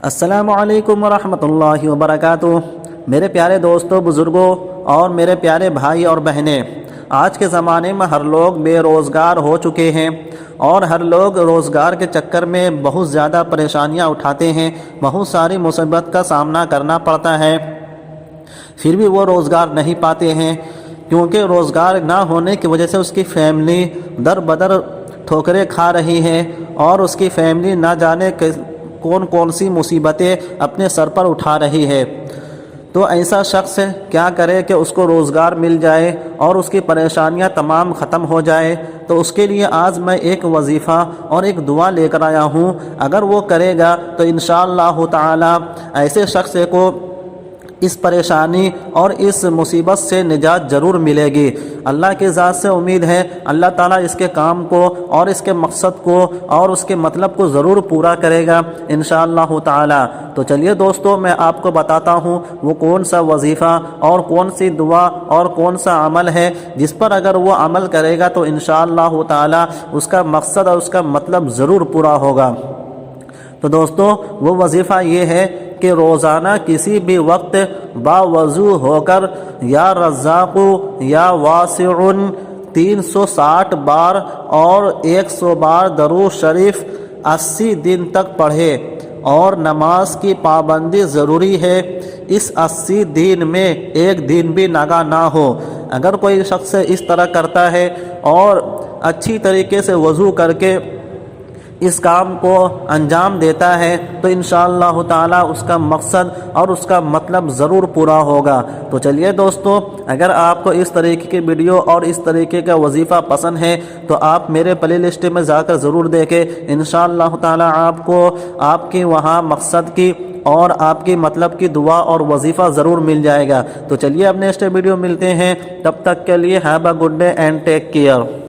السلام علیکم ورحمۃ اللہ وبرکاتہ۔ میرے پیارے دوستوں، بزرگوں اور میرے پیارے بھائی اور بہنیں، آج کے زمانے میں ہر لوگ بے روزگار ہو چکے ہیں اور ہر لوگ روزگار کے چکر میں بہت زیادہ پریشانیاں اٹھاتے ہیں، بہت ساری مصیبت کا سامنا کرنا پڑتا ہے، پھر بھی وہ روزگار نہیں پاتے ہیں، کیونکہ روزگار نہ ہونے کی وجہ سے اس کی فیملی در بدر ٹھوکریں کھا رہی ہے اور اس کی فیملی نہ جانے کون کون سی مصیبتیں اپنے سر پر اٹھا رہی ہے۔ تو ایسا شخص کیا کرے کہ اس کو روزگار مل جائے اور اس کی پریشانیاں تمام ختم ہو جائے؟ تو اس کے لیے آج میں ایک وظیفہ اور ایک دعا لے کر آیا ہوں۔ اگر وہ کرے گا تو انشاءاللہ تعالی ایسے شخص کو اس پریشانی اور اس مصیبت سے نجات ضرور ملے گی۔ اللہ کی ذات سے امید ہے اللہ تعالیٰ اس کے کام کو اور اس کے مقصد کو اور اس کے مطلب کو ضرور پورا کرے گا انشاءاللہ تعالیٰ۔ تو چلیے دوستو، میں آپ کو بتاتا ہوں وہ کون سا وظیفہ اور کون سی دعا اور کون سا عمل ہے جس پر اگر وہ عمل کرے گا تو انشاءاللہ تعالیٰ اس کا مقصد اور اس کا مطلب ضرور پورا ہوگا۔ تو دوستو، وہ وظیفہ یہ ہے کہ روزانہ کسی بھی وقت باوضو ہو کر یا رزاق یا واسع 360 بار اور 100 بار درود شریف 80 دن تک پڑھے، اور نماز کی پابندی ضروری ہے۔ اس 80 دن میں ایک دن بھی ناگا نہ ہو۔ اگر کوئی شخص اس طرح کرتا ہے اور اچھی طریقے سے وضو کر کے اس کام کو انجام دیتا ہے تو انشاءاللہ تعالیٰ اس کا مقصد اور اس کا مطلب ضرور پورا ہوگا۔ تو چلیے دوستو، اگر آپ کو اس طریقے کی ویڈیو اور اس طریقے کا وظیفہ پسند ہے تو آپ میرے پلے لسٹ میں جا کر ضرور دیکھیں، انشاءاللہ تعالیٰ آپ کو آپ کی وہاں مقصد کی اور آپ کی مطلب کی دعا اور وظیفہ ضرور مل جائے گا۔ تو چلیے اب نیکسٹ ویڈیو ملتے ہیں، تب تک کے لیے have a good day and take care.